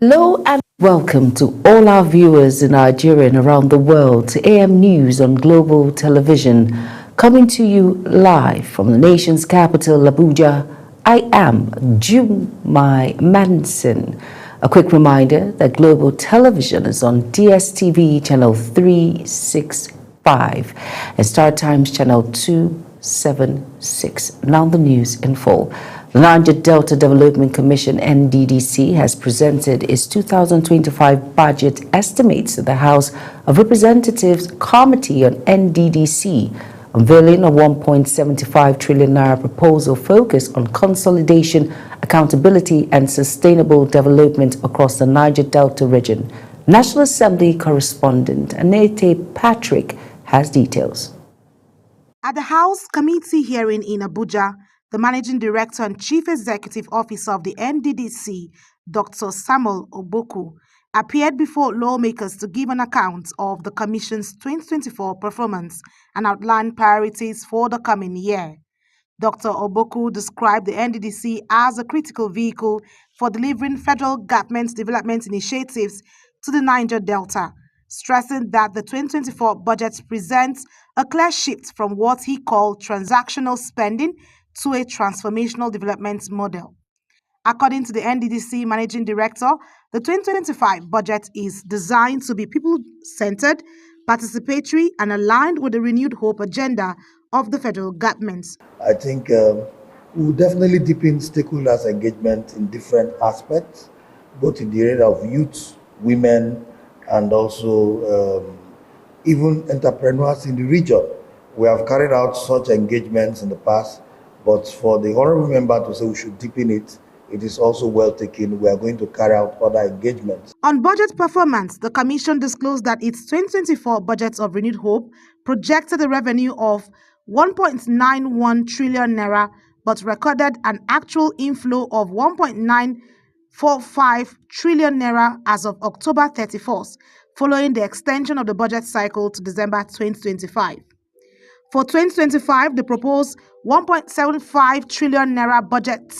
Hello and welcome to all our viewers in Nigeria and around the world to AM News on Global Television, coming to you live from the nation's capital, Abuja. I am Jumai Manson. A quick reminder that Global Television is on DSTV channel 365 and Star Times channel 276. Now the news in full. The Niger Delta Development Commission, NDDC, has presented its 2025 budget estimates to the House of Representatives Committee on NDDC, unveiling a 1.75 trillion naira proposal focused on consolidation, accountability, and sustainable development across the Niger Delta region. National Assembly correspondent Anete Patrick has details. At the House Committee hearing in Abuja, the Managing Director and Chief Executive Officer of the NDDC, Dr. Samuel Ogboku, appeared before lawmakers to give an account of the Commission's 2024 performance and outline priorities for the coming year. Dr. Ogboku described the NDDC as a critical vehicle for delivering federal government development initiatives to the Niger Delta, stressing that the 2024 budget presents a clear shift from what he called transactional spending to a transformational development model. According to the NDDC Managing Director, the 2025 budget is designed to be people-centered, participatory, and aligned with the renewed hope agenda of the federal government. I think we will definitely deepen stakeholders' engagement in different aspects, both in the area of youth, women, and also even entrepreneurs in the region. We have carried out such engagements in the past, but for the honorable member to say we should deepen it, it is also well taken. We are going to carry out other engagements. On budget performance, the Commission disclosed that its 2024 budget of renewed hope projected a revenue of 1.91 trillion naira, but recorded an actual inflow of 1.945 trillion naira as of October 31st, following the extension of the budget cycle to December 2025. For 2025, the proposed 1.75 trillion naira budget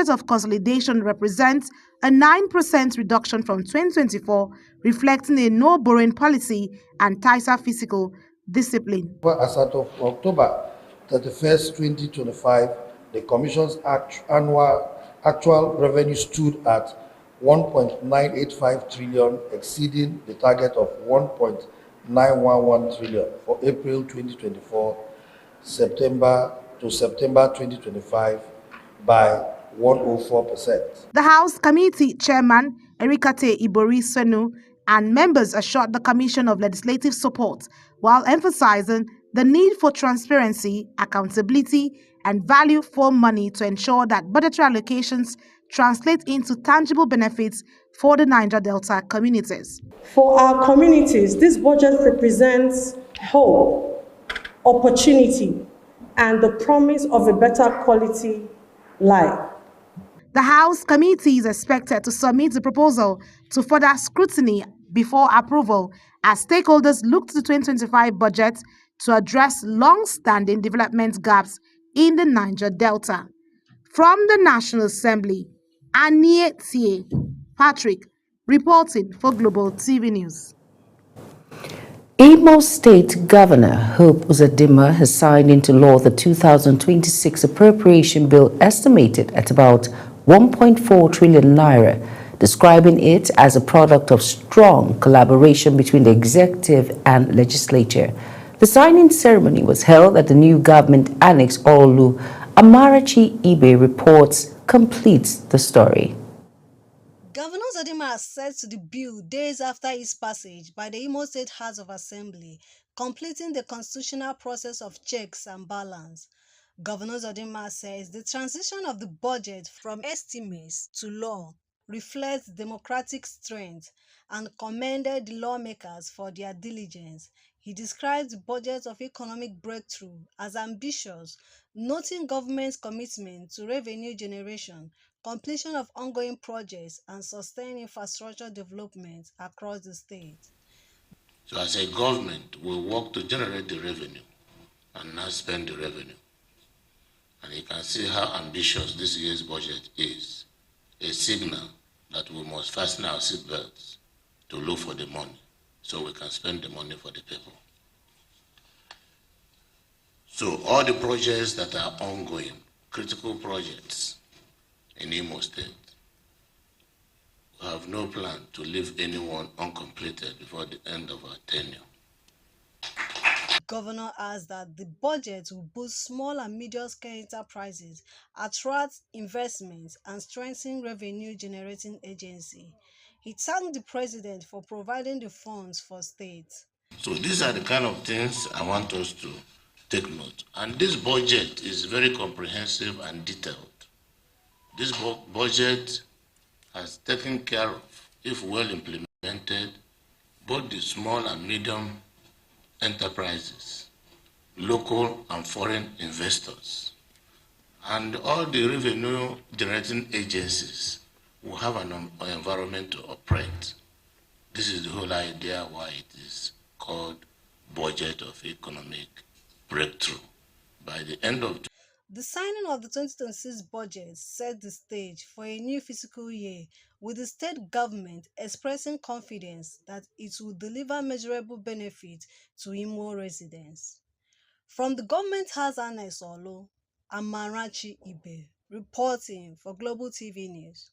of consolidation represents a 9% reduction from 2024, reflecting a no-borrowing policy and tighter fiscal discipline. As of October 31st, 2025, the Commission's actual revenue stood at 1.985 trillion, exceeding the target of 1.911 trillion for April 2024, September 2025 by 104%. The House Committee Chairman, Erikate Ibori-Senu, and members assured the Commission of legislative support while emphasizing the need for transparency, accountability, and value for money to ensure that budgetary allocations translate into tangible benefits for the Niger Delta communities. For our communities, this budget represents hope, opportunity, and the promise of a better quality life. The House Committee is expected to submit the proposal to further scrutiny before approval as stakeholders look to the 2025 budget to address long-standing development gaps in the Niger Delta. From the National Assembly, Anete Patrick reporting for Global TV News. Imo State Governor Hope Uzodinma has signed into law the 2026 appropriation bill estimated at about 1.4 trillion naira, describing it as a product of strong collaboration between the executive and legislature. The signing ceremony was held at the new government annex Orlu. Amarachi Ibe reports completes the story. Governor Uzodinma said to the bill days after its passage by the Imo State House of Assembly, completing the constitutional process of checks and balance. Governor Uzodinma says the transition of the budget from estimates to law reflects democratic strength and commended the lawmakers for their diligence. He described the budget of economic breakthrough as ambitious, noting government's commitment to revenue generation, completion of ongoing projects, and sustained infrastructure development across the state. So as a government, we work to generate the revenue and not spend the revenue. And you can see how ambitious this year's budget is, a signal that we must fasten our seatbelts to look for the money so we can spend the money for the people. So all the projects that are ongoing, critical projects in Imo State, we have no plan to leave anyone uncompleted before the end of our tenure. Governor adds that the budget will boost small and medium-scale enterprises, attract investments, and strengthen revenue-generating agency. He thanked the president for providing the funds for states. So these are the kind of things I want us to take note. And this budget is very comprehensive and detailed. This budget has taken care of, if well implemented, both the small and medium enterprises, local and foreign investors, and all the revenue generating agencies will have an environment to operate. This is the whole idea why it is called Budget of Economic Breakthrough. By the end of the signing of the 2026 budget set the stage for a new fiscal year, with the state government expressing confidence that it will deliver measurable benefits to Imo residents. From the Government House Annex Olo, Amarachi Ibe, reporting for Global TV News.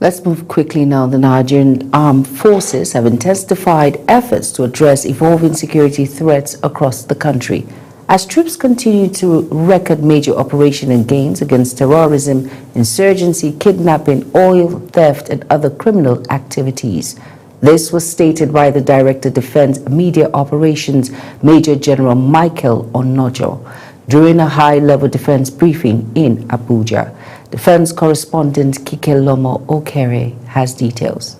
Let's move quickly now. The Nigerian armed forces have intensified efforts to address evolving security threats across the country, as troops continue to record major operation and gains against terrorism, insurgency, kidnapping, oil theft, and other criminal activities. This was stated by the Director Defense Media Operations, Major General Michael Onojo, during a high-level defense briefing in Abuja. Defense correspondent Kike Lomo Okere has details.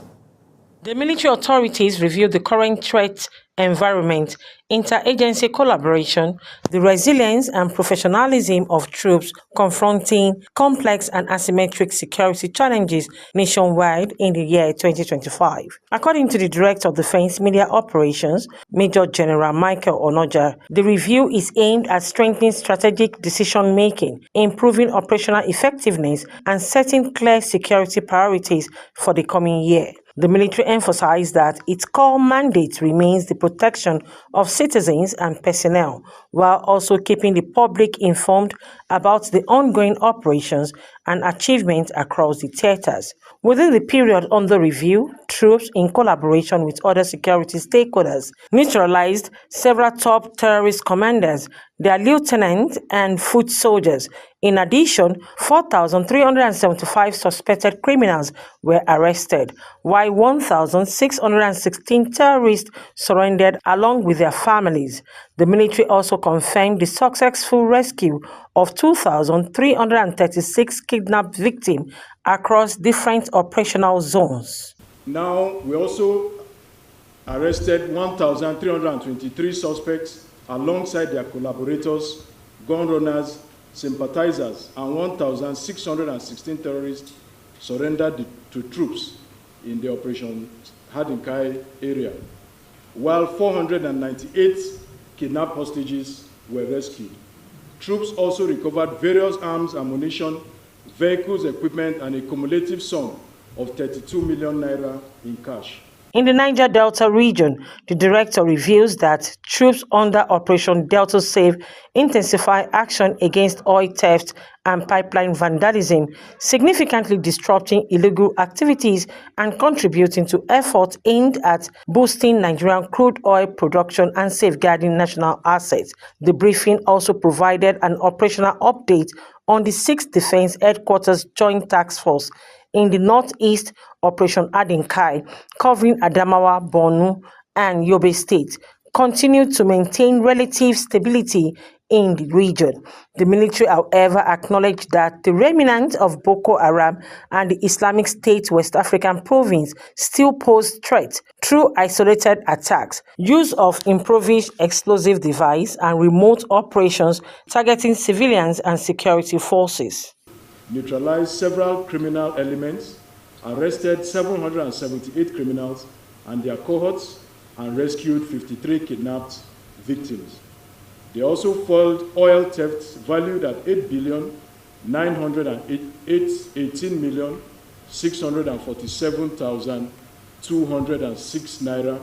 The military authorities reviewed the current threat environment, interagency collaboration, the resilience and professionalism of troops confronting complex and asymmetric security challenges nationwide in the year 2025. According to the Director of Defense Media Operations, Major General Michael Onoja, the review is aimed at strengthening strategic decision-making, improving operational effectiveness, and setting clear security priorities for the coming year. The military emphasized that its core mandate remains the protection of citizens and personnel, while also keeping the public informed about the ongoing operations and achievements across the theaters. Within the period under review, troops, in collaboration with other security stakeholders, neutralized several top terrorist commanders, their lieutenants, and foot soldiers. In addition, 4,375 suspected criminals were arrested, while 1,616 terrorists surrendered along with their families. The military also confirmed the successful rescue of 2,336 kidnapped victims across different operational zones. Now, we also arrested 1,323 suspects alongside their collaborators, gun runners, sympathizers, and 1,616 terrorists surrendered to troops in the Operation Hadinkai area, while 498 kidnapped hostages were rescued. Troops also recovered various arms, ammunition, vehicles, equipment, and a cumulative sum of 32 million naira in cash. In the Niger Delta region, the director reveals that troops under Operation Delta Save intensify action against oil theft and pipeline vandalism, significantly disrupting illegal activities and contributing to efforts aimed at boosting Nigerian crude oil production and safeguarding national assets. The briefing also provided an operational update on the 6th Defense Headquarters Joint Task Force in the Northeast, Operation Hadinkai, covering Adamawa, Borno, and Yobe State, continued to maintain relative stability in the region. The military, however, acknowledged that the remnants of Boko Haram and the Islamic State West African province still pose threats through isolated attacks, use of improvised explosive device, and remote operations targeting civilians and security forces. Neutralized several criminal elements, arrested 778 criminals and their cohorts, and rescued 53 kidnapped victims. They also foiled oil thefts valued at 8,918,000,000 647,206 naira,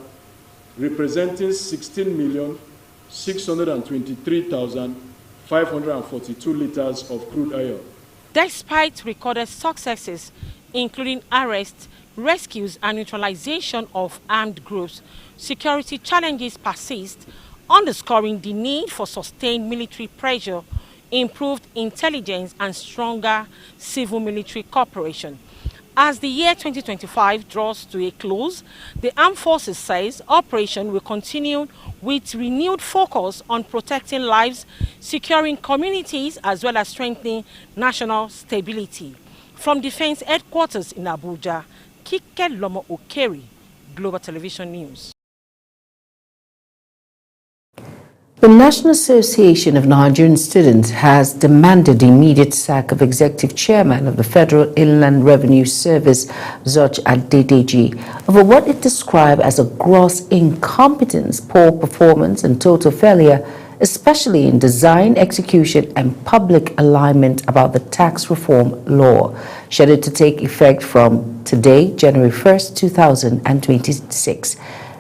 representing 16,623,542 liters of crude oil. Despite recorded successes, including arrests, rescues, and neutralization of armed groups, security challenges persist, underscoring the need for sustained military pressure, improved intelligence, and stronger civil-military cooperation. As the year 2025 draws to a close, the Armed Forces says operation will continue with renewed focus on protecting lives, securing communities, as well as strengthening national stability. From Defense Headquarters in Abuja, Kike Lomo Okeri, Global Television News. The National Association of Nigerian Students has demanded the immediate sack of Executive Chairman of the Federal Inland Revenue Service, George Adedeji, over what it described as a gross incompetence, poor performance, and total failure, especially in design, execution, and public alignment about the tax reform law, scheduled to take effect from today, January 1st, 2026.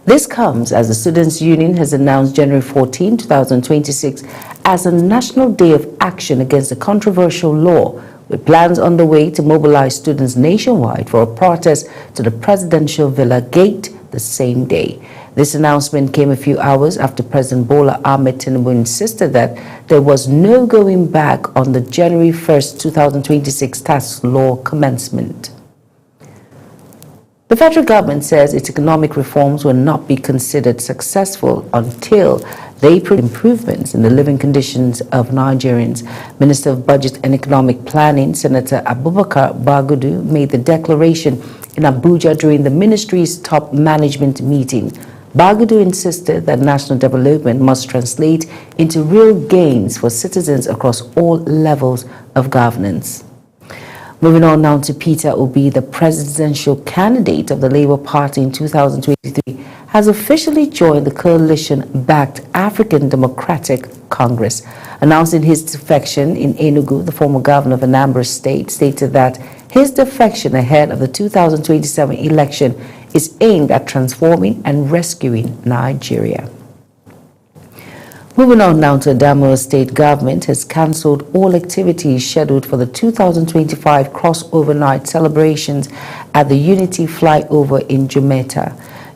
This comes as the Students' Union has announced January 14, 2026 as a National Day of Action against the controversial law, with plans underway to mobilize students nationwide for a protest to the Presidential Villa Gate the same day. This announcement came a few hours after President Bola Ahmed Tinubu insisted that there was no going back on the January 1st, 2026 tax law commencement. The federal government says its economic reforms will not be considered successful until they prove improvements in the living conditions of Nigerians. Minister of Budget and Economic Planning, Senator Abubakar Bagudu, made the declaration in Abuja during the ministry's top management meeting. Bagudu insisted that national development must translate into real gains for citizens across all levels of governance. Moving on now to Peter Obi, the presidential candidate of the Labour Party in 2023, has officially joined the coalition-backed African Democratic Congress. Announcing his defection in Enugu, the former governor of Anambra State stated that his defection ahead of the 2027 election is aimed at transforming and rescuing Nigeria. Moving on now to Adamawa State Government has cancelled all activities scheduled for the 2025 crossover night celebrations at the Unity Flyover in Jumeta.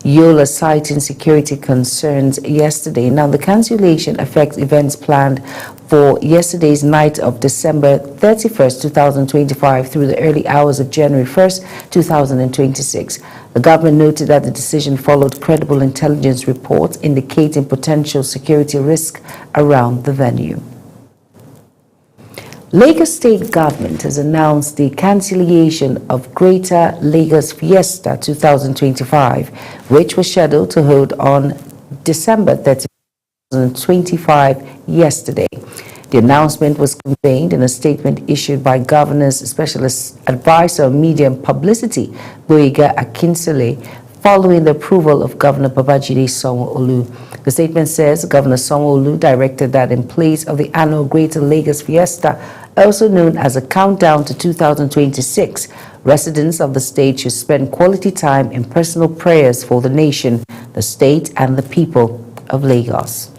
Yola citing security concerns yesterday. Now, the cancellation affects events planned for yesterday's night of December 31st, 2025 through the early hours of January 1st, 2026. The government noted that the decision followed credible intelligence reports indicating potential security risk around the venue. Lagos State Government has announced the cancellation of Greater Lagos Fiesta 2025, which was scheduled to hold on December 30, 2025 yesterday. The announcement was conveyed in a statement issued by Governor's Special Advisor on Media and Publicity, Boyega Akinsele, following the approval of Governor Babajide Sanwo-Olu. The statement says Governor Sanwo-Olu directed that in place of the annual Greater Lagos Fiesta, also known as a countdown to 2026, residents of the state should spend quality time in personal prayers for the nation, the state, and the people of Lagos.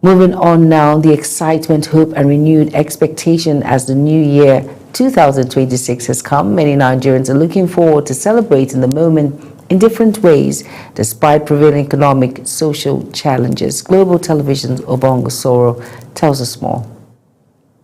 Moving on now, the excitement, hope, and renewed expectation as the new year 2026 has come. Many Nigerians are looking forward to celebrating the moment in different ways, despite prevailing economic, social challenges. Global Television's Obongo Soro tells us more.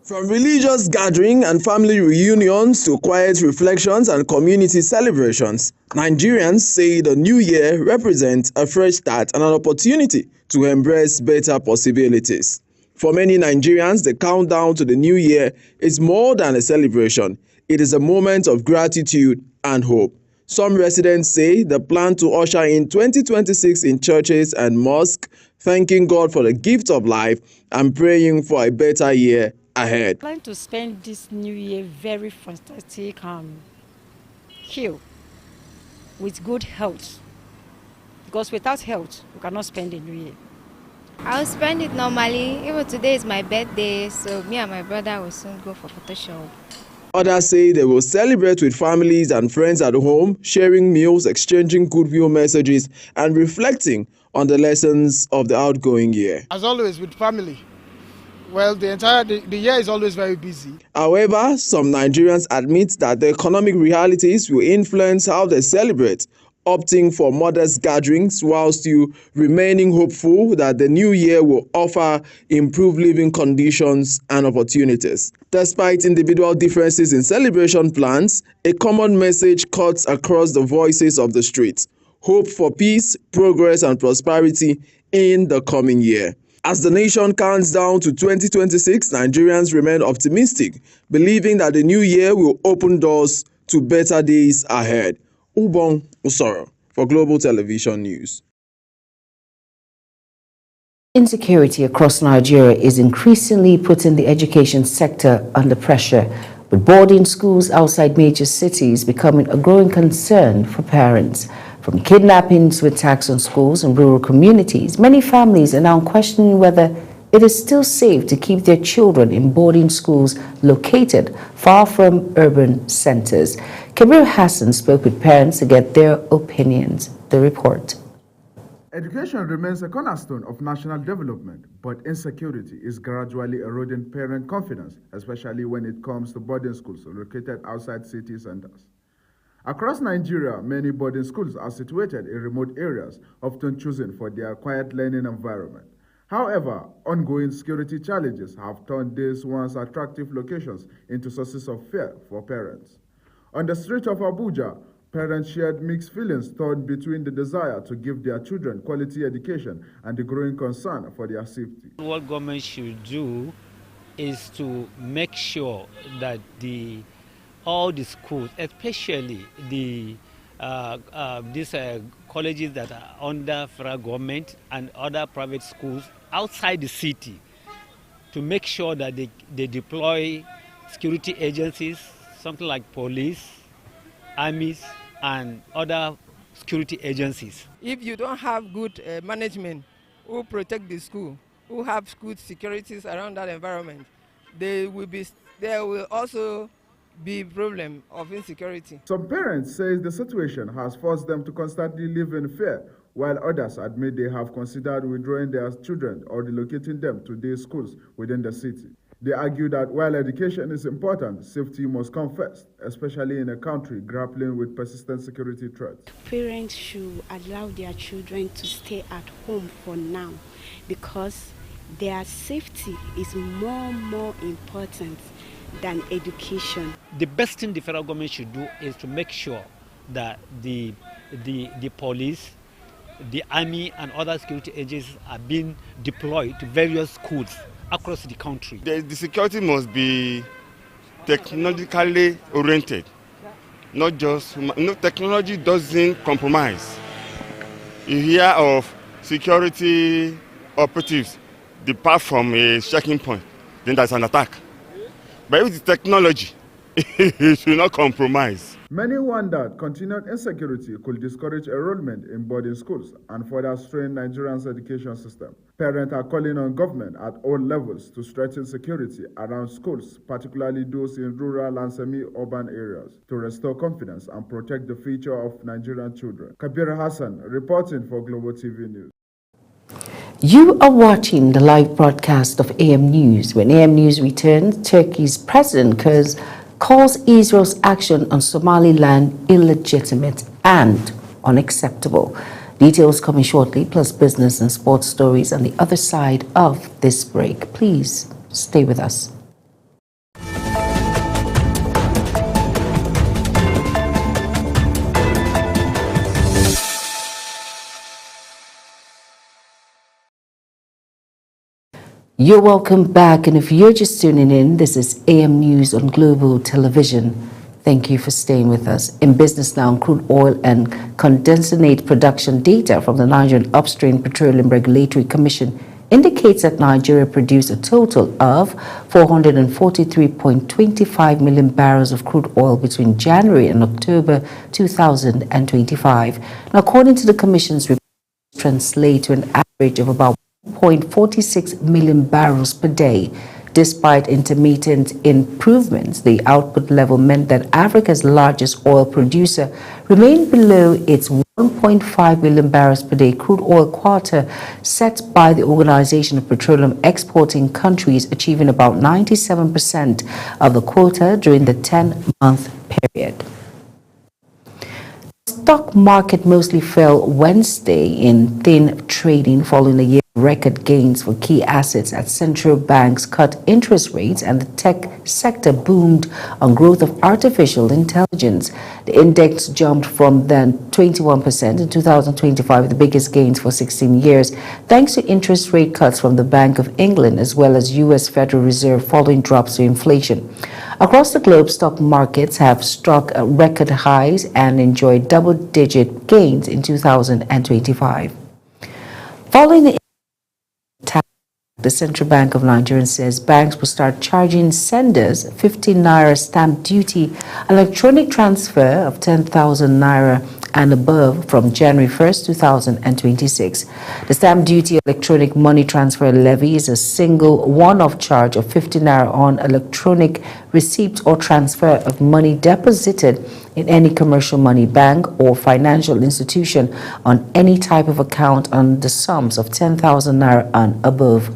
From religious gathering and family reunions to quiet reflections and community celebrations, Nigerians say the new year represents a fresh start and an opportunity to embrace better possibilities. For many Nigerians, the countdown to the new year is more than a celebration. It is a moment of gratitude and hope. Some residents say they plan to usher in 2026 in churches and mosques, thanking God for the gift of life and praying for a better year ahead. I plan to spend this new year very fantastic healed, with good health, because without health we cannot spend the new year. I'll spend it normally. Even today is my birthday, so me and my brother will soon go for photo show. Others say they will celebrate with families and friends at home, sharing meals, exchanging goodwill messages, and reflecting on the lessons of the outgoing year. As always, with family. Well, the year is always very busy. However, some Nigerians admit that the economic realities will influence how they celebrate, opting for modest gatherings while still remaining hopeful that the new year will offer improved living conditions and opportunities. Despite individual differences in celebration plans, a common message cuts across the voices of the streets: hope for peace, progress, and prosperity in the coming year. As the nation counts down to 2026, Nigerians remain optimistic, believing that the new year will open doors to better days ahead. Ubong Usoro for Global Television News. Insecurity across Nigeria is increasingly putting the education sector under pressure, with boarding schools outside major cities becoming a growing concern for parents. From kidnappings to attacks on schools in rural communities, many families are now questioning whether it is still safe to keep their children in boarding schools located far from urban centers. Kabir Hassan spoke with parents to get their opinions. The report. Education remains a cornerstone of national development, but insecurity is gradually eroding parent confidence, especially when it comes to boarding schools located outside city centers. Across Nigeria, many boarding schools are situated in remote areas, often chosen for their quiet learning environment. However, ongoing security challenges have turned these once attractive locations into sources of fear for parents. On the streets of Abuja, parents shared mixed feelings torn between the desire to give their children quality education and the growing concern for their safety. What government should do is to make sure that all the schools, especially these colleges that are under federal government and other private schools outside the city, to make sure that they deploy security agencies, something like police, armies, and other security agencies. If you don't have good management who protect the school, who have good securities around that environment, there will also be problem of insecurity. Some parents say the situation has forced them to constantly live in fear, while others admit they have considered withdrawing their children or relocating them to day schools within the city. They argue that while education is important, safety must come first, especially in a country grappling with persistent security threats. Parents should allow their children to stay at home for now because their safety is more important than education. The best thing the federal government should do is to make sure that the police, the army, and other security agencies are being deployed to various schools across the country. The security must be technologically oriented, not just technology doesn't compromise. You hear of security operatives depart from a checking point, then there's an attack. But with the technology, it should not compromise. Many wondered continued insecurity could discourage enrollment in boarding schools and further strain Nigeria's education system. Parents are calling on government at all levels to strengthen security around schools, particularly those in rural and semi-urban areas, to restore confidence and protect the future of Nigerian children. Kabir Hassan, reporting for Global TV News. You are watching the live broadcast of AM News. When AM News returns, Turkey's President calls Israel's action on Somaliland illegitimate and unacceptable. Details coming shortly, plus business and sports stories on the other side of this break. Please stay with us. You're welcome back, and if you're just tuning in, this is AM News on Global Television. Thank you for staying with us. In business now, crude oil and condensate production data from the Nigerian Upstream Petroleum Regulatory Commission indicates that Nigeria produced a total of 443.25 million barrels of crude oil between January and October 2025. Now, according to the Commission's report, translate to an average of about 1.46 million barrels per day. Despite intermittent improvements, the output level meant that Africa's largest oil producer remained below its 1.5 million barrels per day crude oil quota set by the Organization of Petroleum Exporting Countries, achieving about 97% of the quota during the 10-month period. The stock market mostly fell Wednesday in thin trading following a year of record gains for key assets as central banks cut interest rates and the tech sector boomed on growth of artificial intelligence. The index jumped from then 21% in 2025, the biggest gains for 16 years, thanks to interest rate cuts from the Bank of England as well as U.S. Federal Reserve following drops to inflation. Across the globe, stock markets have struck record highs and enjoyed double-digit gains in 2025. Following the tax, the Central Bank of Nigeria says banks will start charging senders 50 naira stamp duty, electronic transfer of 10,000 naira and above from January 1st, 2026. The stamp duty electronic money transfer levy is a single one-off charge of 50 naira on electronic receipt or transfer of money deposited in any commercial money bank or financial institution on any type of account on the sums of 10,000 naira and above.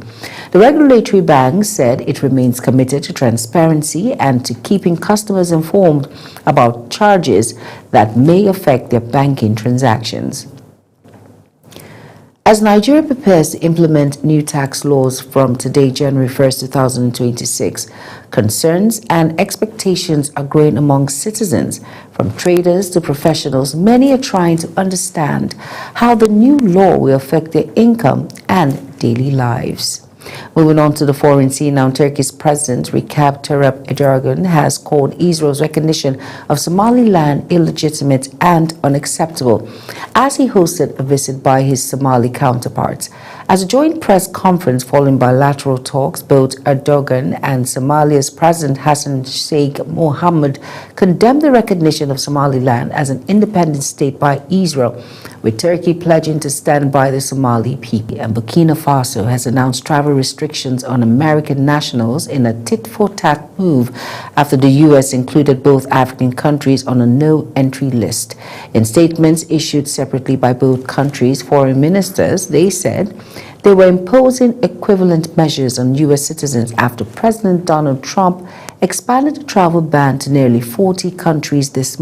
The regulatory bank said it remains committed to transparency and to keeping customers informed about charges that may affect their banking transactions. As Nigeria prepares to implement new tax laws from today, January 1st, 2026, concerns and expectations are growing among citizens. From traders to professionals, many are trying to understand how the new law will affect their income and daily lives. Moving on to the foreign scene now, Turkey's President Recep Tayyip Erdogan has called Israel's recognition of Somaliland illegitimate and unacceptable as he hosted a visit by his Somali counterparts. As a joint press conference following bilateral talks, both Erdogan and Somalia's President Hassan Sheikh Mohammed condemned the recognition of Somaliland as an independent state by Israel, with Turkey pledging to stand by the Somali people. And Burkina Faso has announced travel restrictions on American nationals in a tit-for-tat move after the U.S. included both African countries on a no-entry list. In statements issued separately by both countries' foreign ministers, they said they were imposing equivalent measures on U.S. citizens after President Donald Trump expanded the travel ban to nearly 40 countries last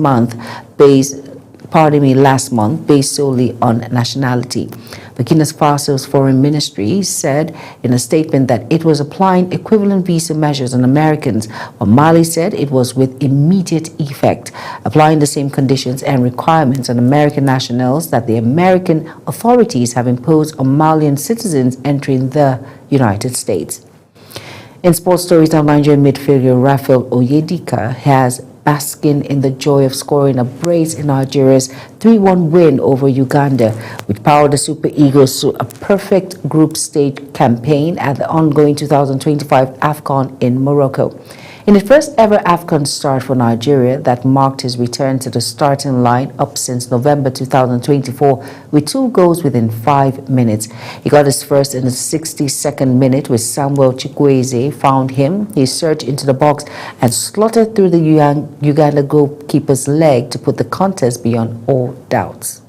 month, based solely on nationality. Burkina Faso's foreign ministry said in a statement that it was applying equivalent visa measures on Americans, while Mali said it was with immediate effect, applying the same conditions and requirements on American nationals that the American authorities have imposed on Malian citizens entering the United States. In sports stories now, Nigerian midfielder Raphael Oyedika has basking in the joy of scoring a brace in Nigeria's 3-1 win over Uganda, which powered the Super Eagles to a perfect group stage campaign at the ongoing 2025 AFCON in Morocco. In his first ever AFCON start for Nigeria that marked his return to the starting line up since November 2024 with 2 goals within 5 minutes. He got his first in the 62nd minute with Samuel Chukwueze found him. He surged into the box and slaughtered through the Uganda goalkeeper's leg to put the contest beyond all doubts.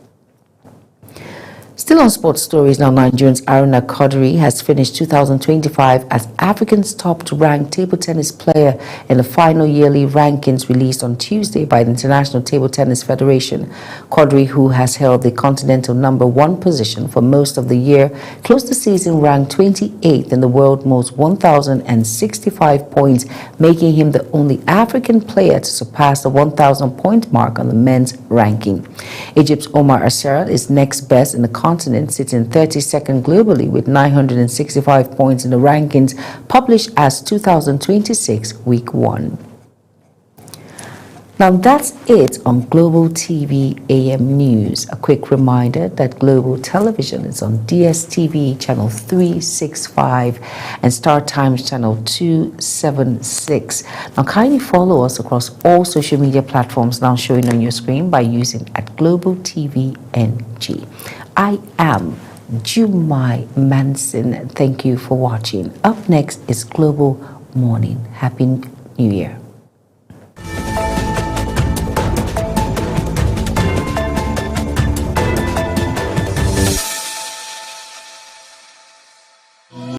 Still on sports stories now, Nigerian's Aruna Kodri has finished 2025 as Africa's top-ranked table tennis player in the final yearly rankings released on Tuesday by the International Table Tennis Federation. Kodri, who has held the continental #1 position for most of the year, closed the season ranked 28th in the world, most 1,065 points, making him the only African player to surpass the 1,000-point mark on the men's ranking. Egypt's Omar Assarat is next best in the continent, sitting 32nd globally with 965 points in the rankings published as 2026 Week 1. Now that's it on Global TV AM News. A quick reminder that Global Television is on DSTV channel 365 and Star Times channel 276. Now kindly follow us across all social media platforms now showing on your screen by using @Global TV NG. I am Jumai Manson. Thank you for watching. Up next is Global morning. Happy New Year.